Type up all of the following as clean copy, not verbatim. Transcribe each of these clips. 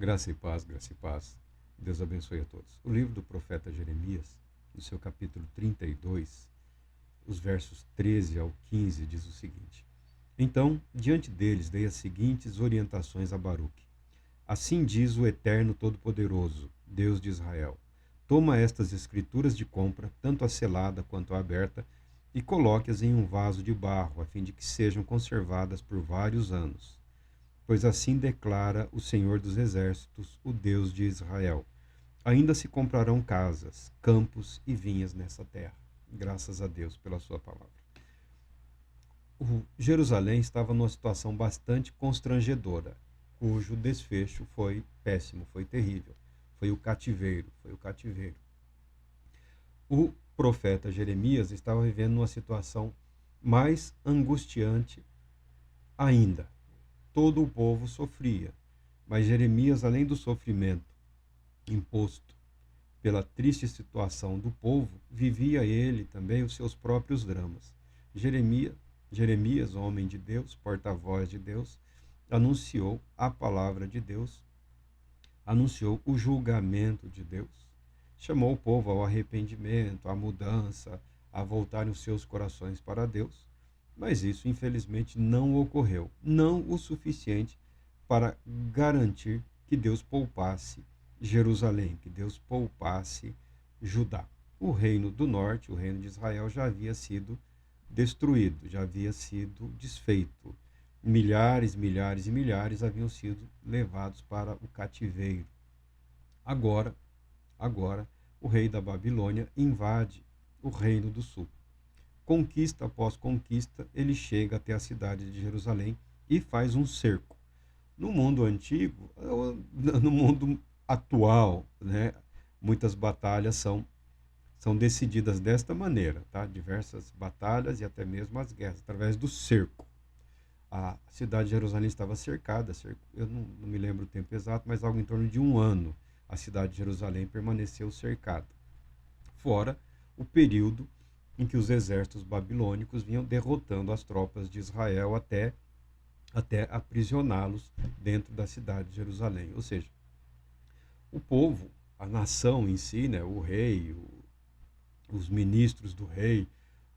Graça e paz, graça e paz. Deus abençoe a todos. O livro do profeta Jeremias, no seu capítulo 32, os versos 13 ao 15, diz o seguinte: Então, diante deles, dei as seguintes orientações a Baruque. Assim diz o Eterno Todo-Poderoso, Deus de Israel: Toma estas escrituras de compra, tanto a selada quanto a aberta, e coloque-as em um vaso de barro, a fim de que sejam conservadas por vários anos. Pois assim declara o Senhor dos Exércitos, o Deus de Israel: Ainda se comprarão casas, campos e vinhas nessa terra. Graças a Deus pela sua palavra. Jerusalém estava numa situação bastante constrangedora, cujo desfecho foi péssimo, foi terrível. Foi o cativeiro, foi o cativeiro. O profeta Jeremias estava vivendo uma situação mais angustiante ainda. Todo o povo sofria, mas Jeremias, além do sofrimento imposto pela triste situação do povo, vivia ele também os seus próprios dramas. Jeremias, homem de Deus, porta-voz de Deus, anunciou a palavra de Deus, anunciou o julgamento de Deus, chamou o povo ao arrependimento, à mudança, a voltarem os seus corações para Deus, mas isso infelizmente não ocorreu, não o suficiente para garantir que Deus poupasse Jerusalém, que Deus poupasse Judá. O reino do norte, o reino de Israel, já havia sido destruído, já havia sido desfeito. Milhares, milhares e milhares haviam sido levados para o cativeiro. Agora, o rei da Babilônia invade o reino do sul. Conquista após conquista, ele chega até a cidade de Jerusalém e faz um cerco. No mundo antigo, no mundo atual, né, muitas batalhas são decididas desta maneira, tá? Diversas batalhas e até mesmo as guerras, através do cerco. A cidade de Jerusalém estava cercada, eu não me lembro o tempo exato, mas algo em torno de um ano a cidade de Jerusalém permaneceu cercada. Fora o período em que os exércitos babilônicos vinham derrotando as tropas de Israel até aprisioná-los dentro da cidade de Jerusalém. Ou seja, o povo, a nação em si, né, o rei, os ministros do rei,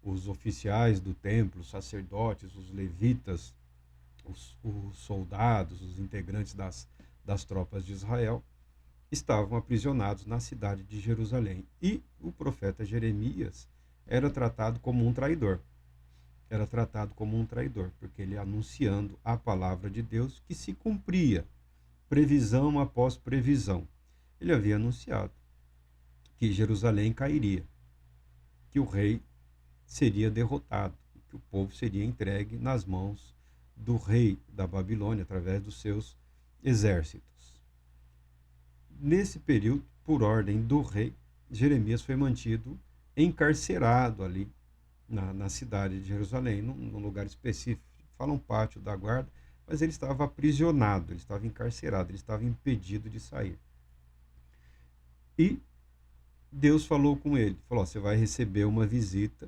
os oficiais do templo, os sacerdotes, os levitas, os soldados, os integrantes das tropas de Israel, estavam aprisionados na cidade de Jerusalém. E o profeta Jeremias era tratado como um traidor. Era tratado como um traidor, porque ele anunciando a palavra de Deus que se cumpria, previsão após previsão. Ele havia anunciado que Jerusalém cairia, que o rei seria derrotado, que o povo seria entregue nas mãos do rei da Babilônia através dos seus exércitos. Nesse período, por ordem do rei, Jeremias foi mantido encarcerado ali na cidade de Jerusalém, num lugar específico. Fala um pátio da guarda, mas ele estava aprisionado, ele estava encarcerado, ele estava impedido de sair. E Deus falou com ele, falou: você vai receber uma visita,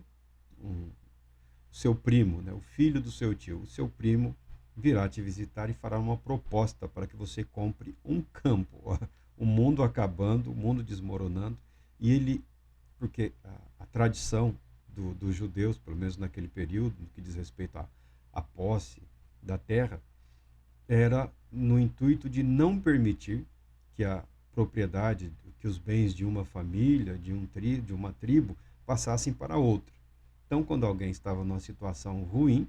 seu primo, né, o filho do seu tio, o seu primo virá te visitar e fará uma proposta para que você compre um campo. O mundo acabando, o mundo desmoronando, e ele, porque a tradição dos judeus, pelo menos naquele período, no que diz respeito à posse da terra, era no intuito de não permitir que a propriedade, que os bens de uma família, de uma tribo, passassem para outra. Então, quando alguém estava numa situação ruim,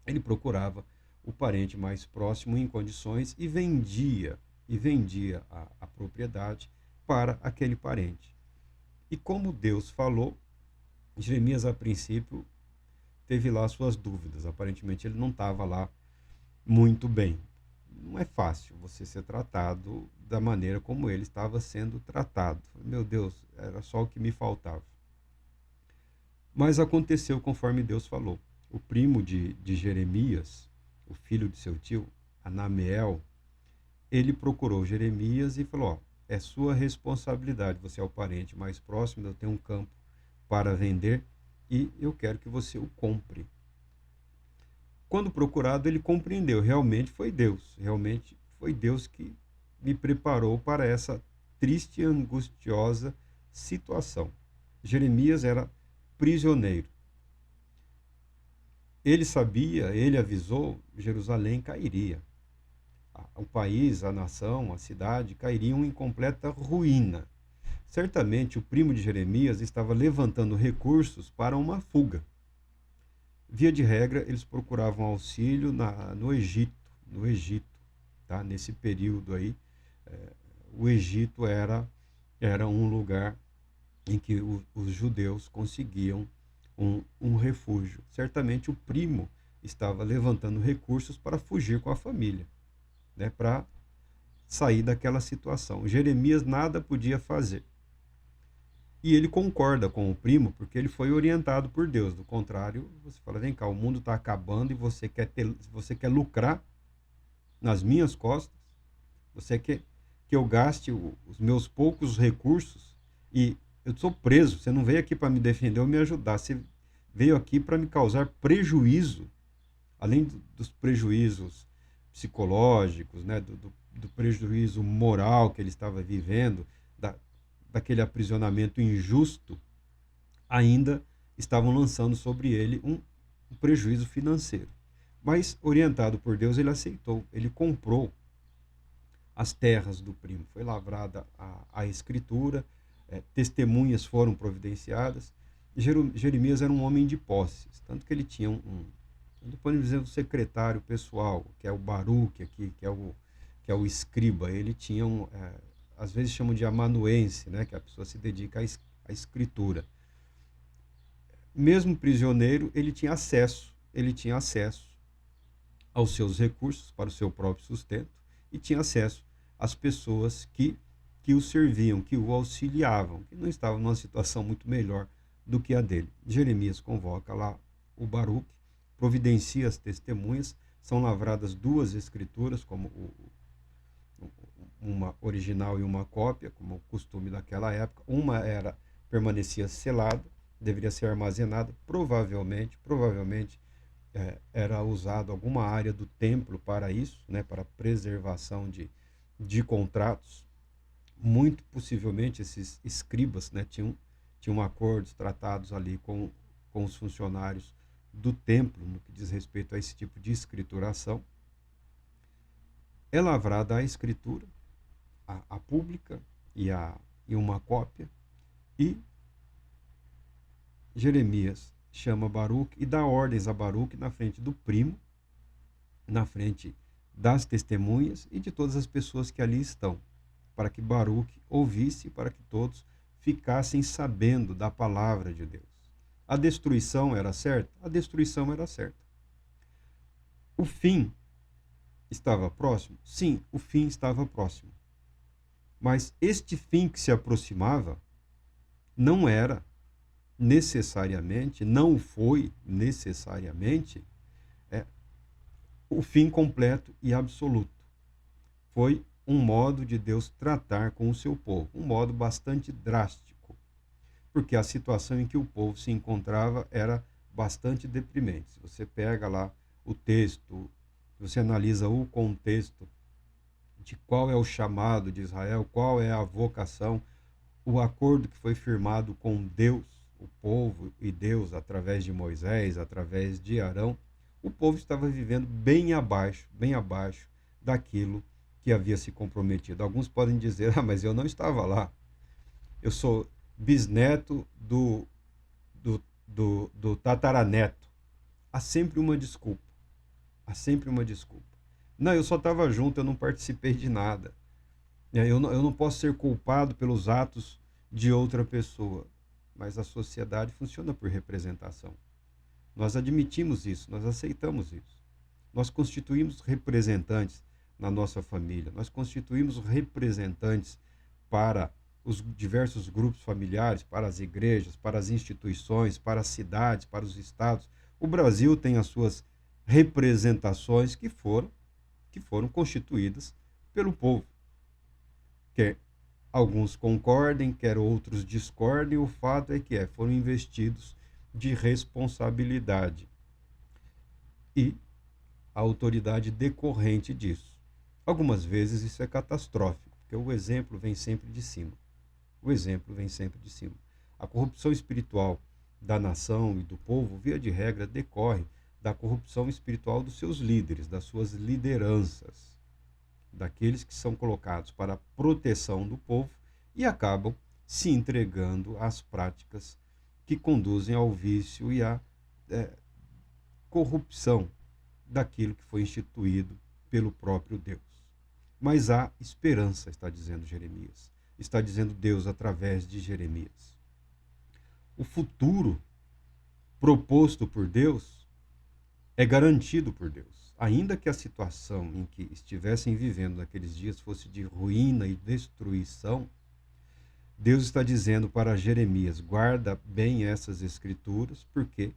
ele procurava o parente mais próximo em condições e vendia a propriedade para aquele parente. E como Deus falou, Jeremias, a princípio, teve lá suas dúvidas. Aparentemente, ele não estava lá muito bem. Não é fácil você ser tratado da maneira como ele estava sendo tratado. Meu Deus, era só o que me faltava. Mas aconteceu conforme Deus falou. O primo de Jeremias, o filho de seu tio, Anameel, ele procurou Jeremias e falou: ó, é sua responsabilidade, você é o parente mais próximo, eu tenho um campo para vender e eu quero que você o compre. Quando procurado, ele compreendeu, realmente foi Deus que me preparou para essa triste e angustiosa situação. Jeremias era prisioneiro. Ele sabia, ele avisou, Jerusalém cairia. O país, a nação, a cidade cairiam em completa ruína. Certamente o primo de Jeremias estava levantando recursos para uma fuga. Via de regra, eles procuravam auxílio no Egito, tá? Nesse período aí, o Egito era um lugar em que os judeus conseguiam um refúgio. Certamente o primo estava levantando recursos para fugir com a família, né? Para sair daquela situação. Jeremias nada podia fazer. E ele concorda com o primo porque ele foi orientado por Deus. Do contrário, você fala, vem cá, o mundo está acabando e você quer lucrar nas minhas costas, você quer que eu gaste os meus poucos recursos e eu sou preso, você não veio aqui para me defender ou me ajudar, você veio aqui para me causar prejuízo, além dos prejuízos psicológicos, né, do prejuízo moral que ele estava vivendo, daquele aprisionamento injusto, ainda estavam lançando sobre ele um prejuízo financeiro. Mas, orientado por Deus, ele aceitou, ele comprou as terras do primo. Foi lavrada a escritura, testemunhas foram providenciadas. Jeremias era um homem de posses, tanto que ele tinha podemos dizer, um secretário pessoal, que é o Baruque aqui, que é o escriba. Ele tinha às vezes chamam de amanuense, né, que a pessoa se dedica à escritura. Mesmo prisioneiro, ele tinha acesso aos seus recursos para o seu próprio sustento e tinha acesso às pessoas que o serviam, que o auxiliavam, que não estavam numa situação muito melhor do que a dele. Jeremias convoca lá o Baruque, providencia as testemunhas, são lavradas duas escrituras, como uma original e uma cópia, como o costume daquela época. Uma permanecia selada, deveria ser armazenada, provavelmente era usado alguma área do templo para isso, né, para preservação de contratos. Muito possivelmente esses escribas, né, tinham acordos, tratados ali com os funcionários do templo, no que diz respeito a esse tipo de escrituração. É lavrada a escritura, a pública e uma cópia, e Jeremias chama Baruque e dá ordens a Baruque na frente do primo, na frente das testemunhas e de todas as pessoas que ali estão, para que Baruque ouvisse, para que todos ficassem sabendo da palavra de Deus. A destruição era certa? A destruição era certa. O fim estava próximo? Sim, o fim estava próximo. Mas este fim que se aproximava não era necessariamente, não foi necessariamente o fim completo e absoluto. Foi um modo de Deus tratar com o seu povo, um modo bastante drástico, porque a situação em que o povo se encontrava era bastante deprimente. Se você pega lá o texto, você analisa o contexto de qual é o chamado de Israel, qual é a vocação, o acordo que foi firmado com Deus, o povo e Deus, através de Moisés, através de Arão, o povo estava vivendo bem abaixo daquilo que havia se comprometido. Alguns podem dizer, mas eu não estava lá. Eu sou bisneto do tataraneto. Há sempre uma desculpa. Não, eu só estava junto, eu não participei de nada. Eu não posso ser culpado pelos atos de outra pessoa. Mas a sociedade funciona por representação. Nós admitimos isso, nós aceitamos isso. Nós constituímos representantes na nossa família, nós constituímos representantes para os diversos grupos familiares, para as igrejas, para as instituições, para as cidades, para os estados. O Brasil tem as suas representações que foram constituídas pelo povo. Quer alguns concordem, quer outros discordem, o fato é que foram investidos de responsabilidade e a autoridade decorrente disso. Algumas vezes isso é catastrófico, porque o exemplo vem sempre de cima. O exemplo vem sempre de cima. A corrupção espiritual da nação e do povo, via de regra, decorre da corrupção espiritual dos seus líderes, das suas lideranças, daqueles que são colocados para a proteção do povo e acabam se entregando às práticas que conduzem ao vício e à corrupção daquilo que foi instituído pelo próprio Deus. Mas há esperança, está dizendo Jeremias. Está dizendo Deus através de Jeremias. O futuro proposto por Deus é garantido por Deus. Ainda que a situação em que estivessem vivendo naqueles dias fosse de ruína e destruição, Deus está dizendo para Jeremias: guarda bem essas escrituras, porque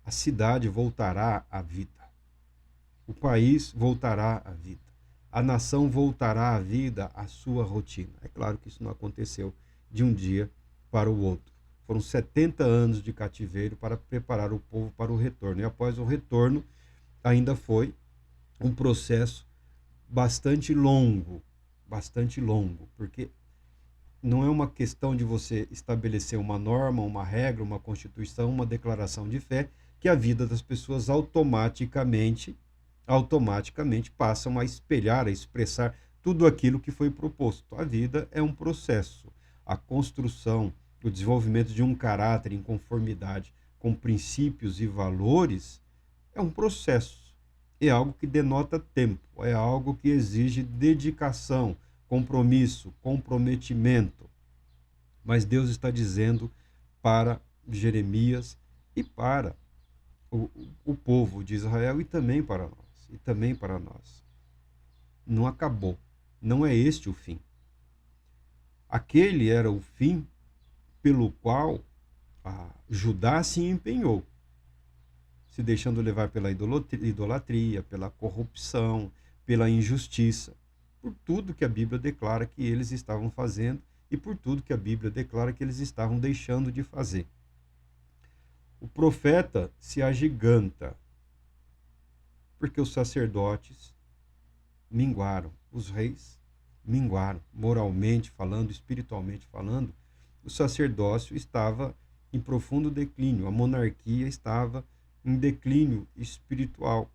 a cidade voltará à vida, o país voltará à vida, a nação voltará à vida, à sua rotina. É claro que isso não aconteceu de um dia para o outro. Foram 70 anos de cativeiro para preparar o povo para o retorno. E após o retorno, ainda foi um processo bastante longo, porque não é uma questão de você estabelecer uma norma, uma regra, uma constituição, uma declaração de fé, que a vida das pessoas automaticamente passam a espelhar, a expressar tudo aquilo que foi proposto. A vida é um processo. A construção, o desenvolvimento de um caráter em conformidade com princípios e valores é um processo. É algo que denota tempo, é algo que exige dedicação, compromisso, comprometimento. Mas Deus está dizendo para Jeremias e para o povo de Israel e também para nós. Não acabou. Não é este o fim. Aquele era o fim pelo qual Judá se empenhou, se deixando levar pela idolatria, pela corrupção, pela injustiça, por tudo que a Bíblia declara que eles estavam fazendo e por tudo que a Bíblia declara que eles estavam deixando de fazer. O profeta se agiganta, porque os sacerdotes minguaram, os reis minguaram, moralmente falando, espiritualmente falando. O sacerdócio estava em profundo declínio, a monarquia estava em declínio espiritual.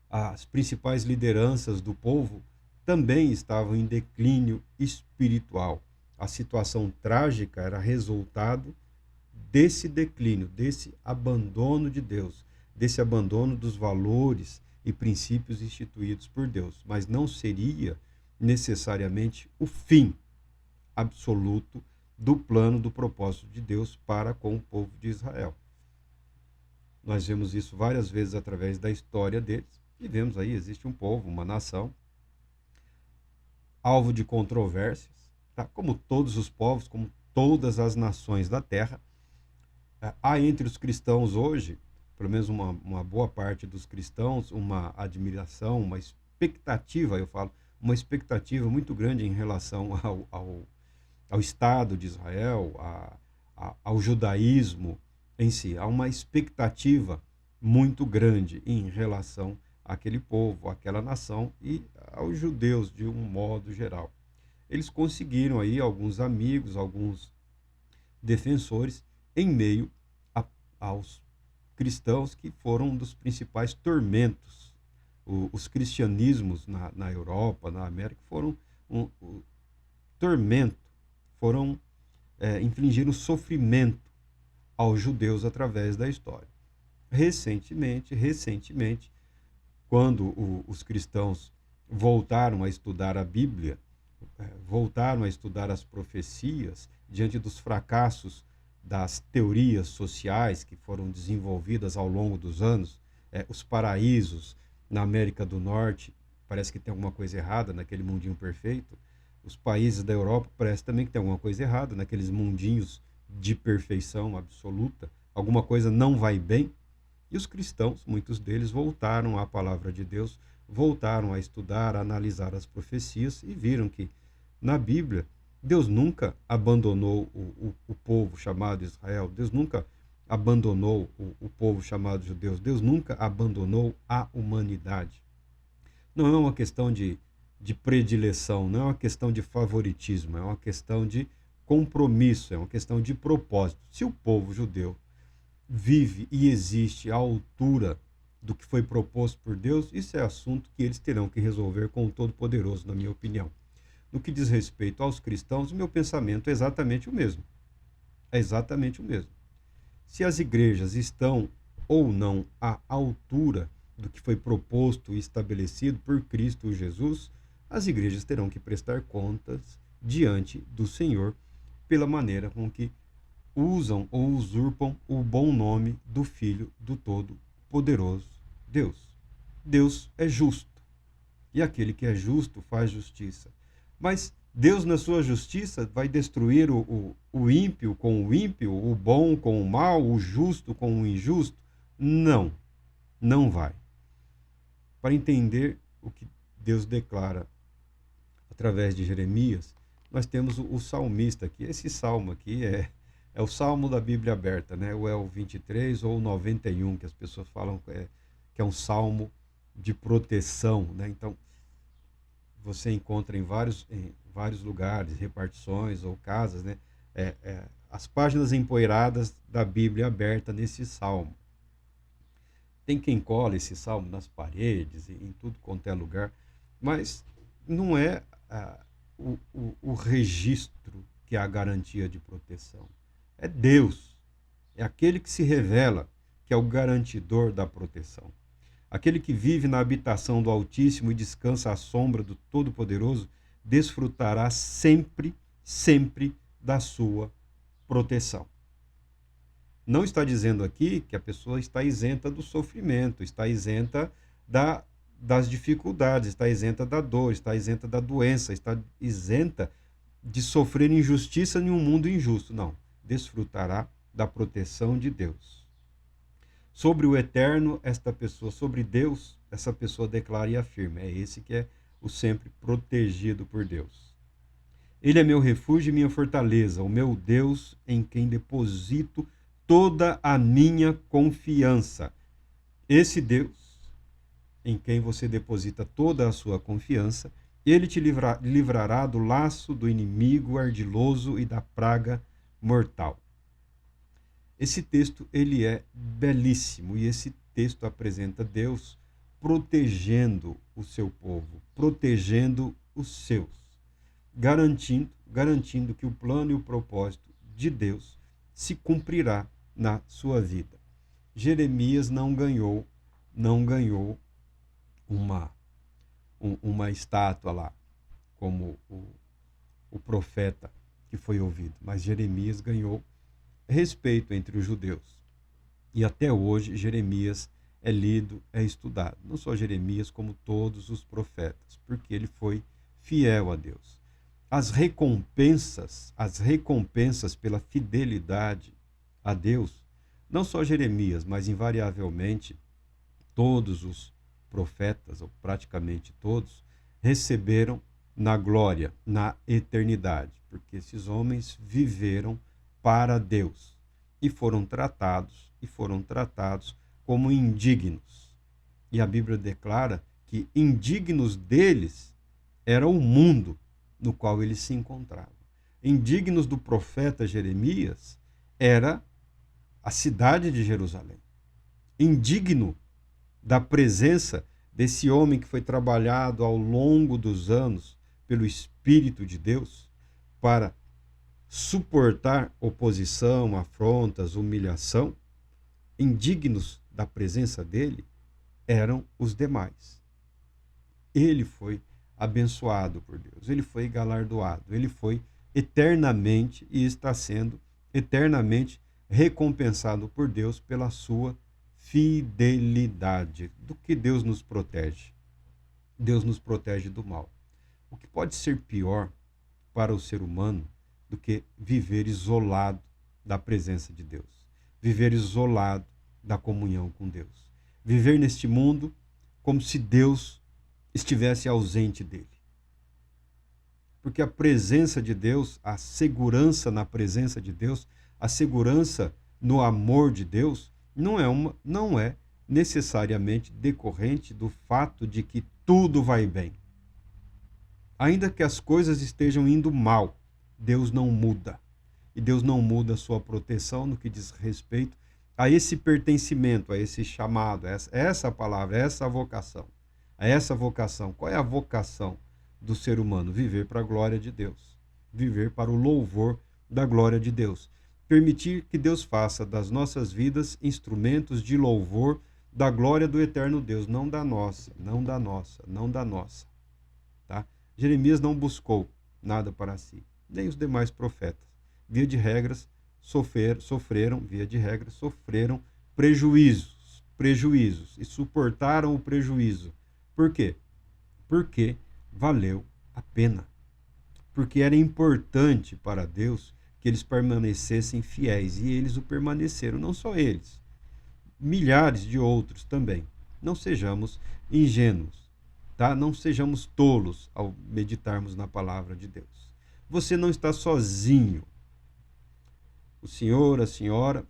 As principais lideranças do povo também estavam em declínio espiritual. A situação trágica era resultado desse declínio, desse abandono de Deus, desse abandono dos valores e princípios instituídos por Deus. Mas não seria necessariamente o fim absoluto do plano, do propósito de Deus para com o povo de Israel. Nós vemos isso várias vezes através da história deles e vemos aí, existe um povo, uma nação, alvo de controvérsias, tá? Como todos os povos, como todas as nações da terra. Há entre os cristãos hoje, pelo menos uma boa parte dos cristãos, uma admiração, uma expectativa, uma expectativa muito grande em relação ao Estado de Israel, ao judaísmo em si. Há uma expectativa muito grande em relação àquele povo, àquela nação e aos judeus de um modo geral. Eles conseguiram aí alguns amigos, alguns defensores em meio aos cristãos, que foram um dos principais tormentos. Os cristianismos na Europa, na América, foram um tormento, infligiram sofrimento aos judeus através da história. Recentemente, quando os cristãos voltaram a estudar a Bíblia, voltaram a estudar as profecias, diante dos fracassos das teorias sociais que foram desenvolvidas ao longo dos anos, os paraísos na América do Norte, parece que tem alguma coisa errada naquele mundinho perfeito. Os países da Europa parece também que tem alguma coisa errada naqueles mundinhos de perfeição absoluta. Alguma coisa não vai bem. E os cristãos, muitos deles, voltaram à palavra de Deus, voltaram a estudar, a analisar as profecias e viram que na Bíblia Deus nunca abandonou o povo chamado Israel, Deus nunca abandonou o povo chamado judeus, Deus nunca abandonou a humanidade. Não é uma questão de predileção, não é uma questão de favoritismo, é uma questão de compromisso, é uma questão de propósito. Se o povo judeu vive e existe à altura do que foi proposto por Deus, isso é assunto que eles terão que resolver com o Todo-Poderoso, na minha opinião. No que diz respeito aos cristãos, o meu pensamento é exatamente o mesmo. É exatamente o mesmo. Se as igrejas estão ou não à altura do que foi proposto e estabelecido por Cristo Jesus, as igrejas terão que prestar contas diante do Senhor pela maneira com que usam ou usurpam o bom nome do Filho do Todo-Poderoso Deus. Deus é justo, e aquele que é justo faz justiça. Mas Deus, na sua justiça, vai destruir o ímpio com o ímpio, o bom com o mal, o justo com o injusto? Não, não vai. Para entender o que Deus declara através de Jeremias, nós temos o salmista aqui. Esse salmo aqui é o salmo da Bíblia aberta, né? Ou é o 23 ou o 91, que as pessoas falam que é um salmo de proteção, né? Então, você encontra em vários lugares, repartições ou casas, né? As páginas empoeiradas da Bíblia aberta nesse salmo. Tem quem cola esse salmo nas paredes, em tudo quanto é lugar, mas não é o registro que é a garantia de proteção. É Deus, é aquele que se revela, que é o garantidor da proteção. Aquele que vive na habitação do Altíssimo e descansa à sombra do Todo-Poderoso, desfrutará sempre, sempre da sua proteção. Não está dizendo aqui que a pessoa está isenta do sofrimento, está isenta das dificuldades, está isenta da dor, está isenta da doença, está isenta de sofrer injustiça em um mundo injusto. Não, desfrutará da proteção de Deus. Sobre o eterno, esta pessoa, sobre Deus, essa pessoa declara e afirma. É esse que é o sempre protegido por Deus. Ele é meu refúgio e minha fortaleza, o meu Deus em quem deposito toda a minha confiança. Esse Deus, em quem você deposita toda a sua confiança, ele te livrará do laço do inimigo ardiloso e da praga mortal. Esse texto ele é belíssimo e esse texto apresenta Deus protegendo o seu povo, protegendo os seus, garantindo que o plano e o propósito de Deus se cumprirá na sua vida. Jeremias não ganhou uma estátua lá, como o profeta que foi ouvido, mas Jeremias ganhou respeito entre os judeus. E até hoje Jeremias é lido, é estudado. Não só Jeremias, como todos os profetas, porque ele foi fiel a Deus. As recompensas pela fidelidade a Deus, não só Jeremias, mas invariavelmente todos os profetas, ou praticamente todos, receberam na glória, na eternidade, porque esses homens viveram para Deus e foram tratados como indignos. E a Bíblia declara que indignos deles era o mundo no qual eles se encontravam. Indignos do profeta Jeremias era a cidade de Jerusalém. Indigno da presença desse homem que foi trabalhado ao longo dos anos pelo Espírito de Deus para suportar oposição, afrontas, humilhação, indignos da presença dele eram os demais. Ele foi abençoado por Deus, ele foi galardoado, ele foi eternamente e está sendo eternamente recompensado por Deus pela sua fidelidade. Do que Deus nos protege? Deus nos protege do mal. O que pode ser pior para o ser humano do que viver isolado da presença de Deus, viver isolado da comunhão com Deus, viver neste mundo como se Deus estivesse ausente dele. Porque a presença de Deus, a segurança na presença de Deus, a segurança no amor de Deus, não é necessariamente decorrente do fato de que tudo vai bem. Ainda que as coisas estejam indo mal, Deus não muda. E Deus não muda a sua proteção no que diz respeito a esse pertencimento, a esse chamado, a essa palavra, a essa vocação. A essa vocação. Qual é a vocação do ser humano? Viver para a glória de Deus. Viver para o louvor da glória de Deus. Permitir que Deus faça das nossas vidas instrumentos de louvor da glória do eterno Deus, não da nossa, não da nossa, não da nossa. Tá? Jeremias não buscou nada para si, nem os demais profetas. Via de regras, sofreram prejuízos e suportaram o prejuízo. Por quê? Porque valeu a pena. Porque era importante para Deus que eles permanecessem fiéis, e eles o permaneceram, não só eles, milhares de outros também. Não sejamos ingênuos, tá? Não sejamos tolos ao meditarmos na palavra de Deus. Você não está sozinho. O senhor, a senhora,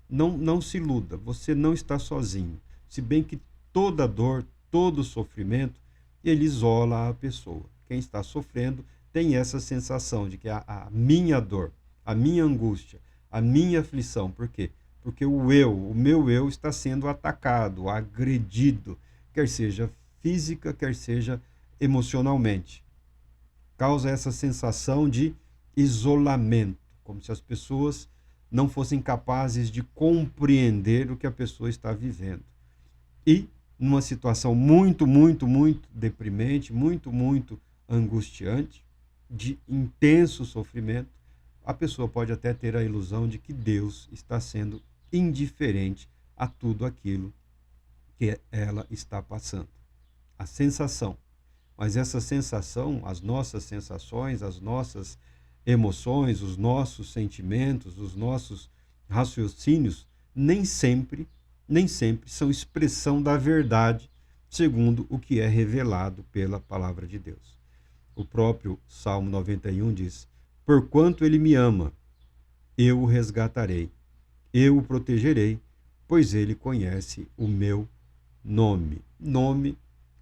não se iluda, você não está sozinho. Se bem que toda dor, todo sofrimento, ele isola a pessoa. Quem está sofrendo tem essa sensação de que a minha dor, a minha angústia, a minha aflição, por quê? Porque o meu eu está sendo atacado, agredido, quer seja física, quer seja emocionalmente. Causa essa sensação de isolamento, como se as pessoas não fossem capazes de compreender o que a pessoa está vivendo. E, numa situação muito, muito, muito deprimente, muito, muito angustiante, de intenso sofrimento, a pessoa pode até ter a ilusão de que Deus está sendo indiferente a tudo aquilo que ela está passando. A sensação. Mas essa sensação, as nossas sensações, as nossas emoções, os nossos sentimentos, os nossos raciocínios, nem sempre são expressão da verdade, segundo o que é revelado pela palavra de Deus. O próprio Salmo 91 diz: porquanto ele me ama, eu o resgatarei, eu o protegerei, pois ele conhece o meu nome. Nome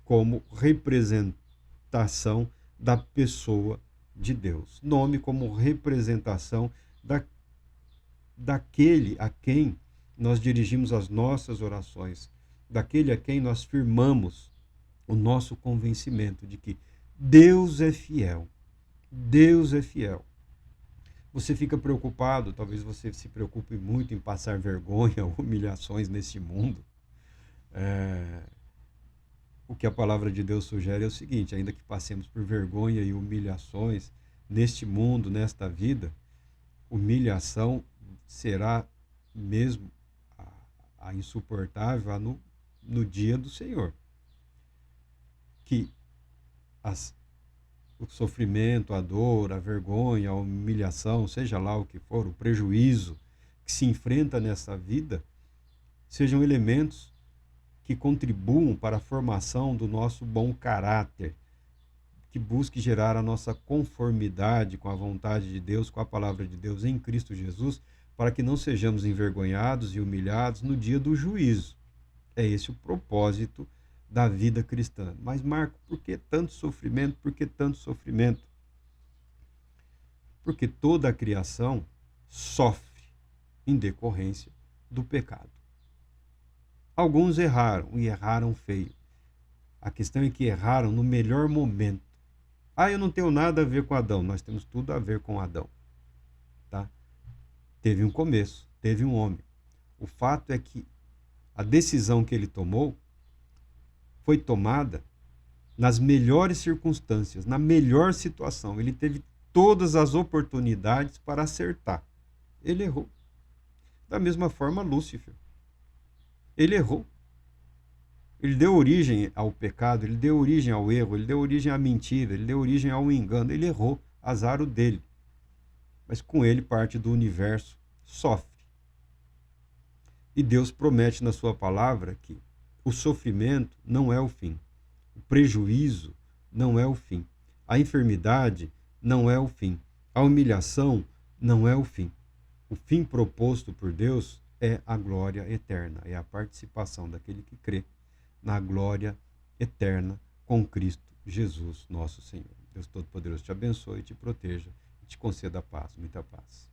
como representação da pessoa de Deus. Nome como representação daquele a quem nós dirigimos as nossas orações, daquele a quem nós firmamos o nosso convencimento de que Deus é fiel. Deus é fiel. Você fica preocupado, talvez você se preocupe muito em passar vergonha, humilhações nesse mundo. O que a palavra de Deus sugere é o seguinte: ainda que passemos por vergonha e humilhações neste mundo, nesta vida, humilhação será mesmo a insuportável no dia do Senhor. Que o sofrimento, a dor, a vergonha, a humilhação, seja lá o que for, o prejuízo que se enfrenta nessa vida, sejam elementos que contribuam para a formação do nosso bom caráter, que busque gerar a nossa conformidade com a vontade de Deus, com a palavra de Deus em Cristo Jesus, para que não sejamos envergonhados e humilhados no dia do juízo. É esse o propósito da vida cristã. Mas, Marco, por que tanto sofrimento? Por que tanto sofrimento? Porque toda a criação sofre em decorrência do pecado. Alguns erraram, e erraram feio. A questão é que erraram no melhor momento. Eu não tenho nada a ver com Adão. Nós temos tudo a ver com Adão. Tá? Teve um começo, teve um homem. O fato é que a decisão que ele tomou foi tomada nas melhores circunstâncias, na melhor situação. Ele teve todas as oportunidades para acertar. Ele errou. Da mesma forma, Lúcifer. Ele errou. Ele deu origem ao pecado, ele deu origem ao erro, ele deu origem à mentira, ele deu origem ao engano. Ele errou, azar o dele. Mas com ele parte do universo sofre. E Deus promete na sua palavra que o sofrimento não é o fim. O prejuízo não é o fim. A enfermidade não é o fim. A humilhação não é o fim. O fim proposto por Deus é a glória eterna, é a participação daquele que crê na glória eterna com Cristo Jesus, nosso Senhor. Deus Todo-Poderoso te abençoe, te proteja e te conceda paz, muita paz.